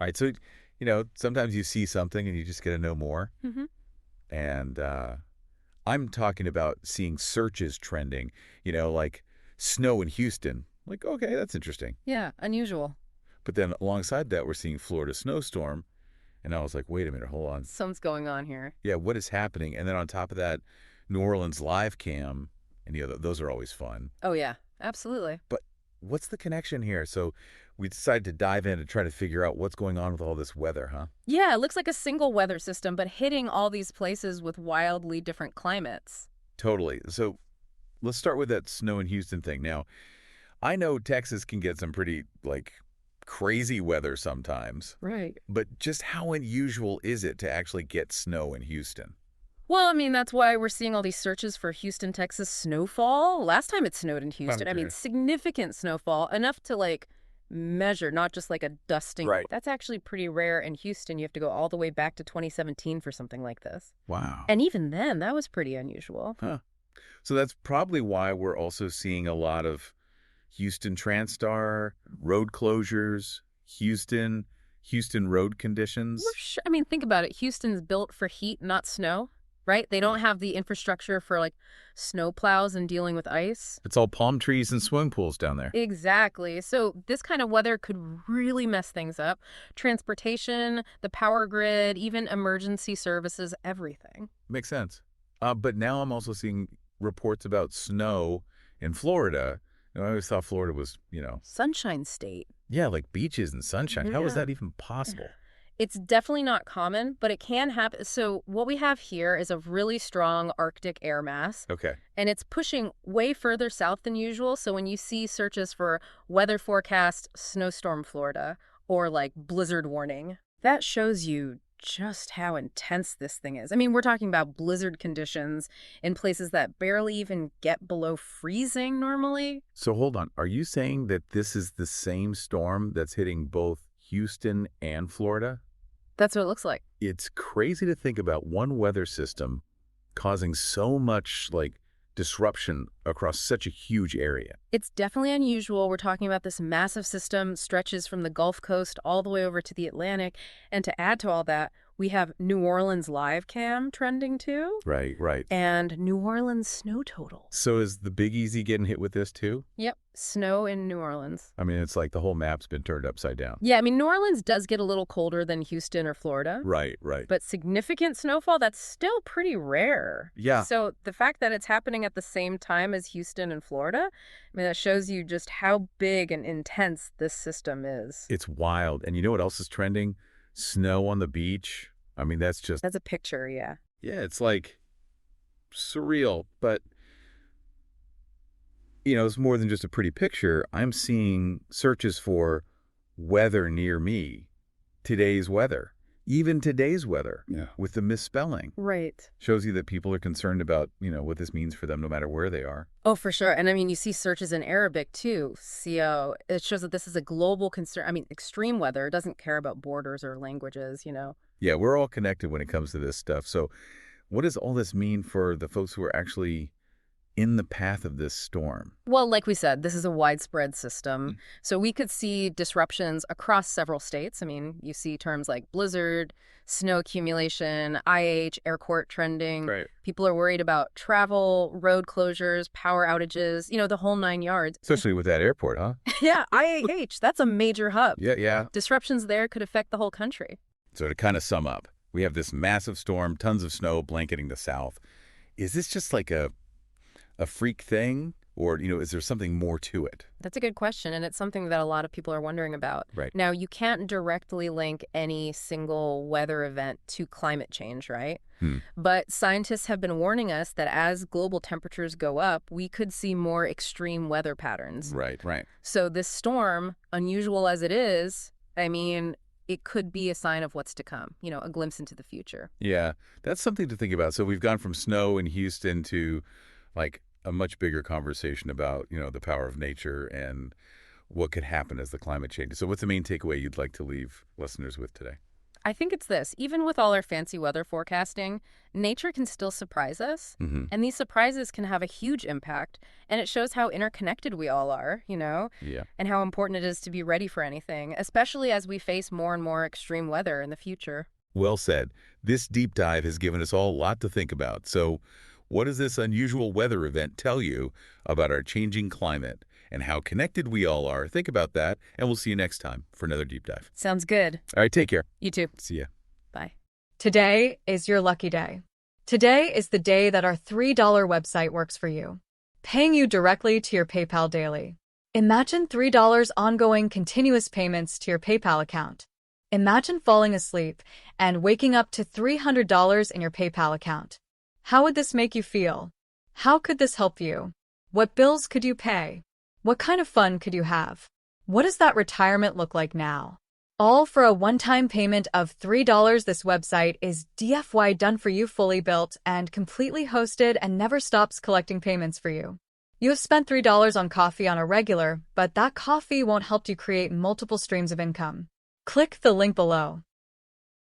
All right, so, sometimes you see something and you just get to know more. Hmm. And I'm talking about seeing searches trending, like snow in Houston. Like, okay, that's interesting. Yeah, unusual. But then alongside that, we're seeing Florida snowstorm. And I was like, wait a minute, hold on. Something's going on here. Yeah, what is happening? And then on top of that, New Orleans live cam, and those are always fun. Oh, yeah, absolutely. But what's the connection here? So we decided to dive in and try to figure out what's going on with all this weather, huh? Yeah, it looks like a single weather system, but hitting all these places with wildly different climates. Totally. So let's start with that snow in Houston thing. Now, I know Texas can get some pretty, crazy weather sometimes, Right. but just how unusual is it to actually get snow in Houston? Well, I mean, that's why we're seeing all these searches for Houston, Texas snowfall. Last time it snowed in Houston, I mean, Okay. significant snowfall, enough to measure, not just like a dusting. Right. That's actually pretty rare in Houston. You have to go all the way back to 2017 for something like this. Wow. And even then, that was pretty unusual. Huh. So that's probably why we're also seeing a lot of Houston Transtar, road closures, Houston road conditions. I mean, think about it. Houston's built for heat, not snow, right? They don't have the infrastructure for snow plows and dealing with ice. It's all palm trees and swimming pools down there. Exactly. So this kind of weather could really mess things up. Transportation, the power grid, even emergency services, everything. Makes sense. But now I'm also seeing reports about snow in Florida. I always thought Florida was, Sunshine State. yeah, like beaches and sunshine. How is Yeah. that even possible? It's definitely not common, but it can happen. So what we have here is a really strong Arctic air mass, Okay. and it's pushing way further south than usual. So when you see searches for weather forecast, snowstorm Florida, or blizzard warning, that shows you just how intense this thing is. I mean, we're talking about blizzard conditions in places that barely even get below freezing normally. So hold on. Are you saying that this is the same storm that's hitting both Houston and Florida? That's what it looks like. It's crazy to think about one weather system causing so much disruption across such a huge area. It's definitely unusual. We're talking about this massive system, stretches from the Gulf Coast all the way over to the Atlantic. And to add to all that, we have New Orleans live cam trending too, Right, right. and New Orleans snow total. So is the Big Easy getting hit with this too? Yep, snow in New Orleans. I mean, it's like the whole map's been turned upside down. Yeah, I mean, New Orleans does get a little colder than Houston or Florida. Right, right. But significant snowfall, that's still pretty rare. Yeah. So the fact that it's happening at the same time as Houston and Florida, I mean, that shows you just how big and intense this system is. It's wild. And you know what else is trending? Snow on the beach. I mean, that's a picture, yeah. yeah, it's surreal. But, it's more than just a pretty picture. I'm seeing searches for weather near me, today's weather, even today's weather with the misspelling. Right. Shows you that people are concerned about, what this means for them no matter where they are. Oh, for sure. And I mean, you see searches in Arabic too. CO. It shows that this is a global concern. I mean, extreme weather. It doesn't care about borders or languages. Yeah, we're all connected when it comes to this stuff. So what does all this mean for the folks who are actually in the path of this storm? Well, like we said, this is a widespread system. So we could see disruptions across several states. I mean, you see terms like blizzard, snow accumulation, IH, air court trending. Right. People are worried about travel, road closures, power outages, the whole 9 yards. Especially with that airport, huh? Yeah, IH, that's a major hub. Yeah. Disruptions there could affect the whole country. So to kind of sum up, we have this massive storm, tons of snow blanketing the south. Is this just like a freak thing? Or, is there something more to it? That's a good question, and it's something that a lot of people are wondering about. Right. Now, you can't directly link any single weather event to climate change, right? But scientists have been warning us that as global temperatures go up, we could see more extreme weather patterns. Right. So this storm, unusual as it is, I mean, it could be a sign of what's to come, a glimpse into the future. Yeah, that's something to think about. So we've gone from snow in Houston to a much bigger conversation about, the power of nature and what could happen as the climate changes. So what's the main takeaway you'd like to leave listeners with today? I think it's this. Even with all our fancy weather forecasting, nature can still surprise us. And these surprises can have a huge impact. And it shows how interconnected we all are, Yeah. and how important it is to be ready for anything, especially as we face more and more extreme weather in the future. Well said. This deep dive has given us all a lot to think about. So, what does this unusual weather event tell you about our changing climate and how connected we all are? Think about that, and we'll see you next time for another deep dive. Sounds good. All right, take care. You too. See ya. Bye. Today is your lucky day. Today is the day that our $3 website works for you, paying you directly to your PayPal daily. Imagine $3 ongoing continuous payments to your PayPal account. Imagine falling asleep and waking up to $300 in your PayPal account. How would this make you feel? How could this help you? What bills could you pay? What kind of fun could you have? What does that retirement look like now? All for a one-time payment of $3. This website is DFY done for you, fully built and completely hosted, and never stops collecting payments for you. You have spent $3 on coffee on a regular, but that coffee won't help you create multiple streams of income. Click the link below.